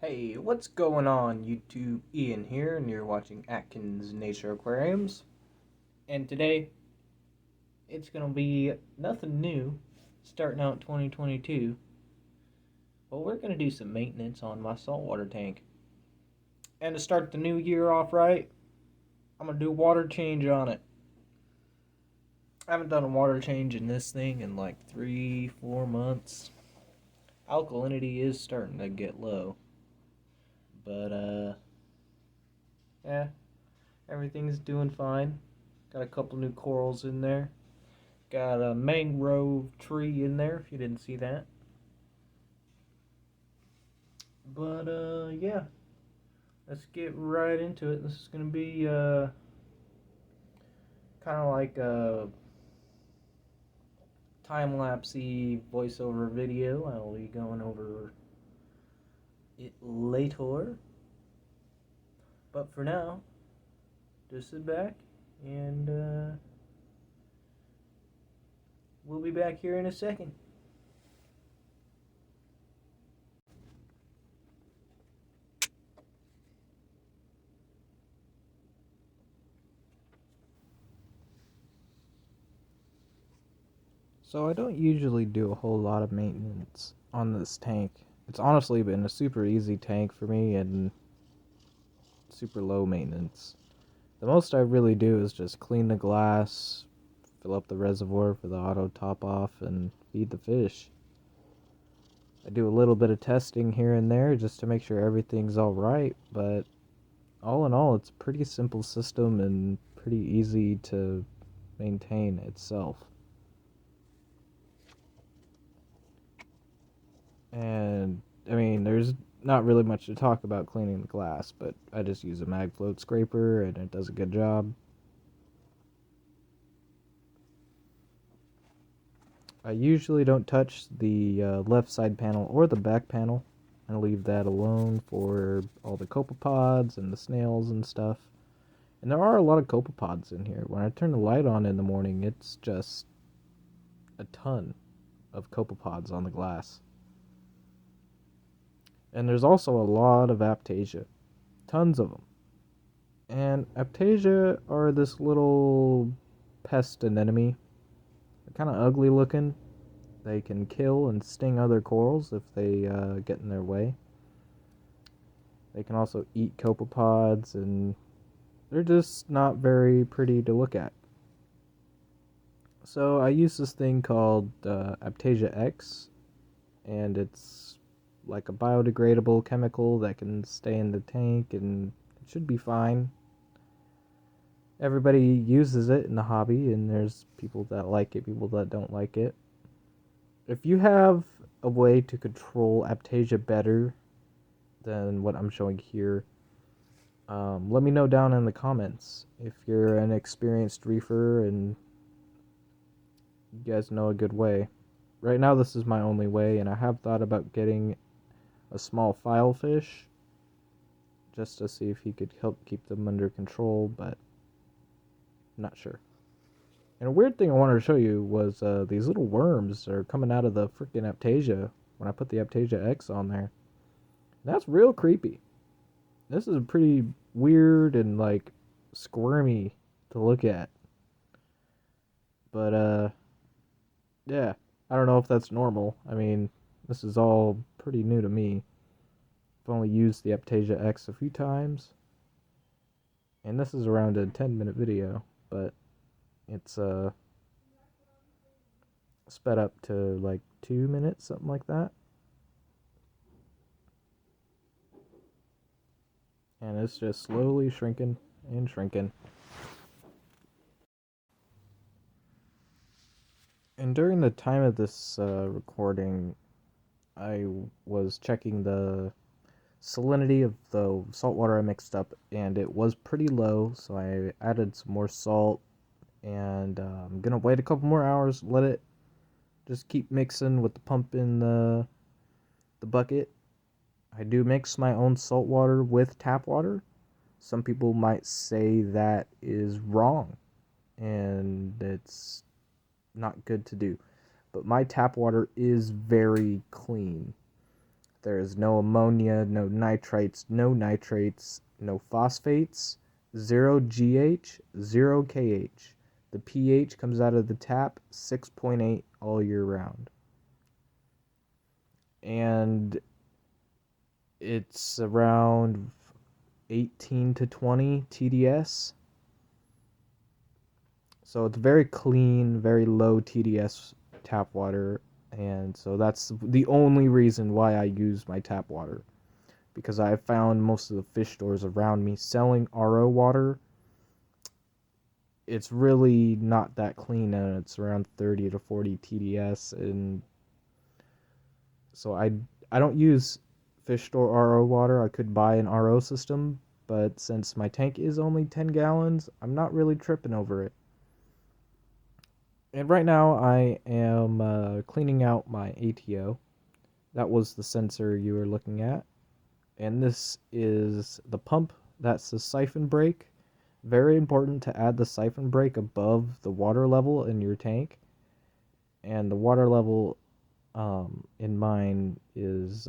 Hey, what's going on YouTube? Ian here, and you're watching Atkins Nature Aquariums. And today, it's gonna be nothing new, starting out 2022. But we're gonna do some maintenance on my saltwater tank. And to start the new year off right, I'm gonna do a water change on it. I haven't done a water change in this thing in like 3-4 months. Alkalinity is starting to get low. But, yeah, everything's doing fine. Got a couple new corals in there. Got a mangrove tree in there, if you didn't see that. But, yeah. Let's get right into it. This is going to be, kind of like a time-lapsey voiceover video. I'll be going over it later. But for now, just sit back and, we'll be back here in a second. So I don't usually do a whole lot of maintenance on this tank. It's honestly been a super easy tank for me and super low maintenance. The most I really do is just clean the glass, fill up the reservoir for the auto top off, and feed the fish. I do a little bit of testing here and there just to make sure everything's alright, but all in all, it's a pretty simple system and pretty easy to maintain itself. And I mean, there's not really much to talk about cleaning the glass, but I just use a mag float scraper and it does a good job. I usually don't touch the left side panel or the back panel. I leave that alone for all the copepods and the snails and stuff. And there are a lot of copepods in here. When I turn the light on in the morning, it's just a ton of copepods on the glass. And there's also a lot of Aiptasia. Tons of them. And Aiptasia are this little pest anemone. They're kind of ugly looking. They can kill and sting other corals if they get in their way. They can also eat copepods, and they're just not very pretty to look at. So I use this thing called Aiptasia X, and it's like a biodegradable chemical that can stay in the tank, and it should be fine. Everybody uses it in the hobby, and there's people that like it, people that don't like it. If you have a way to control Aiptasia better than what I'm showing here, let me know down in the comments. If you're an experienced reefer and you guys know a good way. Right now this is my only way, and I have thought about getting a small filefish just to see if he could help keep them under control, but I'm not sure. And a weird thing I wanted to show you was these little worms are coming out of the freaking Aiptasia when I put the Aiptasia X on there. That's real creepy. This is pretty weird and like squirmy to look at. But yeah, I don't know if that's normal. I mean, this is all pretty new to me. I've only used the Aiptasia X a few times. And this is around a 10-minute video, but it's sped up to like 2 minutes, something like that. And it's just slowly shrinking and shrinking. And during the time of this recording, I was checking the salinity of the salt water I mixed up, and it was pretty low, so I added some more salt, and I'm gonna wait a couple more hours, let it just keep mixing with the pump in the bucket. I do mix my own salt water with tap water. Some people might say that is wrong, and it's not good to do. But my tap water is very clean. There is no ammonia, no nitrates, no phosphates, zero GH, zero KH. The pH comes out of the tap 6.8 all year round. And it's around 18 to 20 TDS. So it's very clean, very low TDS tap water. And so that's the only reason why I use my tap water. Because I found most of the fish stores around me selling RO water. It's really not that clean, and it's around 30 to 40 TDS. And so I don't use fish store RO water. I could buy an RO system, but since my tank is only 10 gallons, I'm not really tripping over it. And right now I am cleaning out my ATO. That was the sensor you were looking at. And this is the pump. That's the siphon brake. Very important to add the siphon brake above the water level in your tank. And the water level in mine is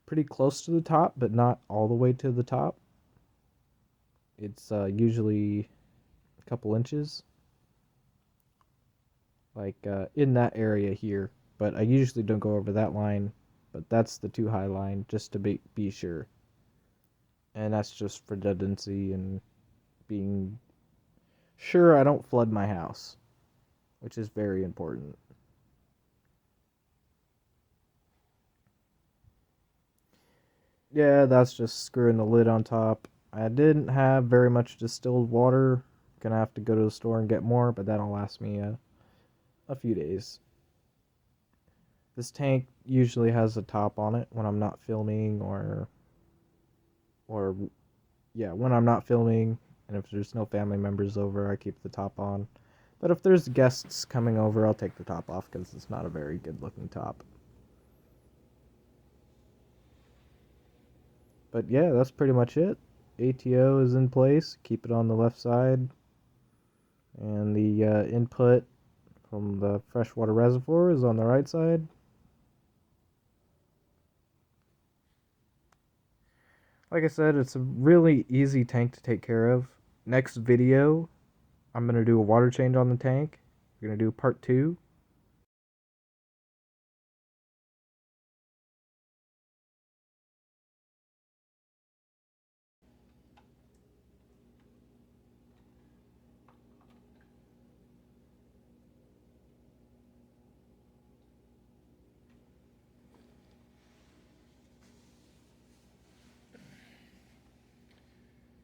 pretty close to the top, but not all the way to the top. It's usually a couple inches, like in that area here. But I usually don't go over that line, but that's the too high line, just to be sure. And that's just for redundancy and being sure I don't flood my house, which is very important. Yeah, that's just screwing the lid on top. I didn't have very much distilled water. Gonna have to go to the store and get more, but that'll last me a few days. This tank usually has a top on it when I'm not filming, or yeah, when I'm not filming, and if there's no family members over, I keep the top on. But if there's guests coming over, I'll take the top off because it's not a very good looking top. But yeah, that's pretty much it. ATO is in place. Keep it on the left side. And the input from the freshwater reservoir is on the right side. Like I said, it's a really easy tank to take care of. Next video, I'm going to do a water change on the tank. We're going to do part 2.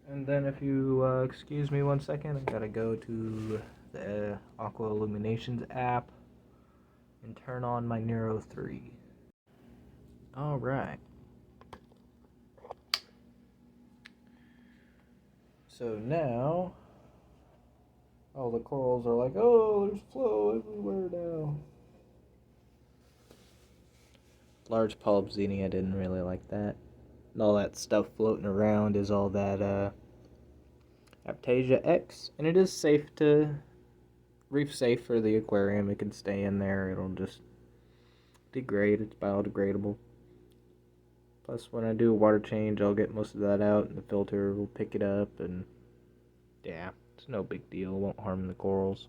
And then if you excuse me 1 second, I gotta go to the Aqua Illuminations app and turn on my Nero 3. Alright. So now, all the corals are like, oh, there's flow everywhere now. Large polyp xenia didn't really like that. And all that stuff floating around is all that Aptasia X, and it is safe to reef safe for the aquarium. It can stay in there. It'll just degrade. It's biodegradable. Plus, when I do a water change, I'll get most of that out, and the filter will pick it up, and yeah, it's no big deal. It won't harm the corals.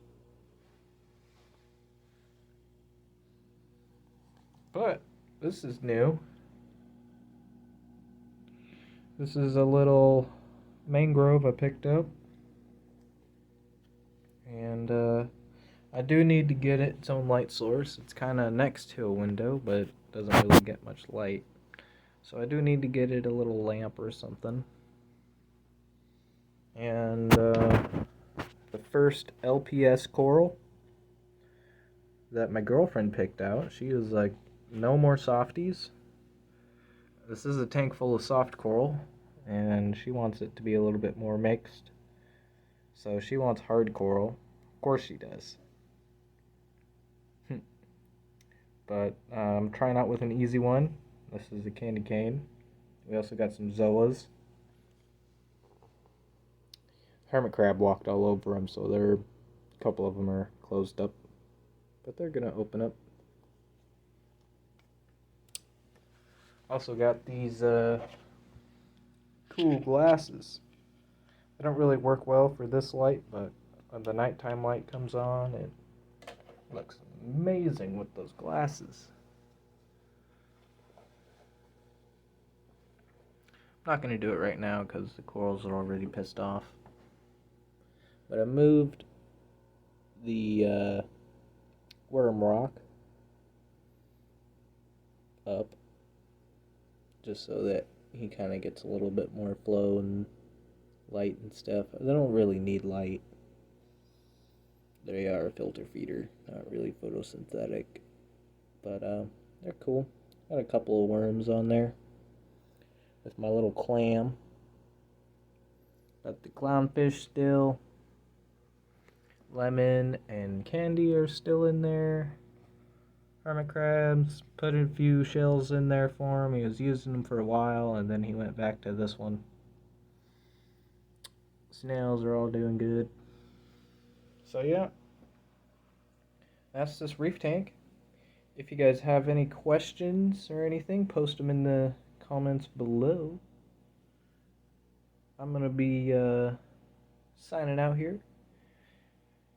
But this is new. This is a little mangrove I picked up, and I do need to get it its own light source. It's kind of next to a window, but doesn't really get much light. So I do need to get it a little lamp or something. And the first LPS coral that my girlfriend picked out, she was like, no more softies. This is a tank full of soft coral, and she wants it to be a little bit more mixed. So she wants hard coral. Of course she does. But I'm trying out with an easy one. This is a candy cane. We also got some zoas. Hermit crab walked all over them, so a couple of them are closed up. But they're going to open up. Also got these cool glasses. They don't really work well for this light, but when the nighttime light comes on, it looks amazing with those glasses. I'm not going to do it right now because the corals are already pissed off. But I moved the worm rock up just so that he kind of gets a little bit more flow and light and stuff. They don't really need light. They are a filter feeder, not really photosynthetic. But they're cool. Got a couple of worms on there with my little clam. Got the clownfish still. Lemon and candy are still in there. Hermit crabs, put a few shells in there for him. He was using them for a while and then he went back to this one. Snails are all doing good. So yeah, that's this reef tank. If you guys have any questions or anything, post them in the comments below. I'm going to be signing out here.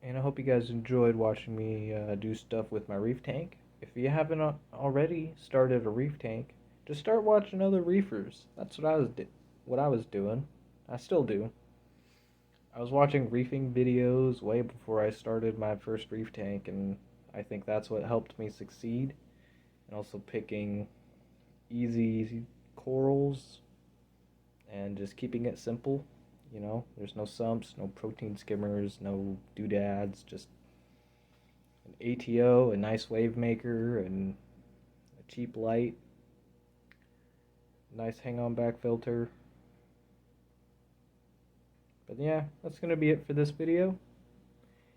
And I hope you guys enjoyed watching me do stuff with my reef tank. If you haven't already started a reef tank, just start watching other reefers. That's what I was doing. I still do. I was watching reefing videos way before I started my first reef tank, and I think that's what helped me succeed. And also picking easy corals and just keeping it simple. You know, there's no sumps, no protein skimmers, no doodads, just an ATO, a nice wave maker, and a cheap light, nice hang-on back filter. But yeah, that's gonna be it for this video.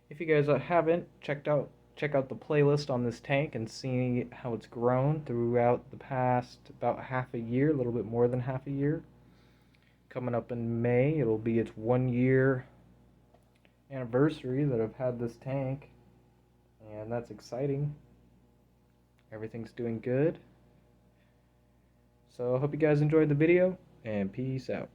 If you guys haven't check out the playlist on this tank and see how it's grown throughout the past about half a year, a little bit more than half a year. Coming up in May, it'll be its 1 year anniversary that I've had this tank, and that's exciting. Everything's doing good. So I hope you guys enjoyed the video, and peace out.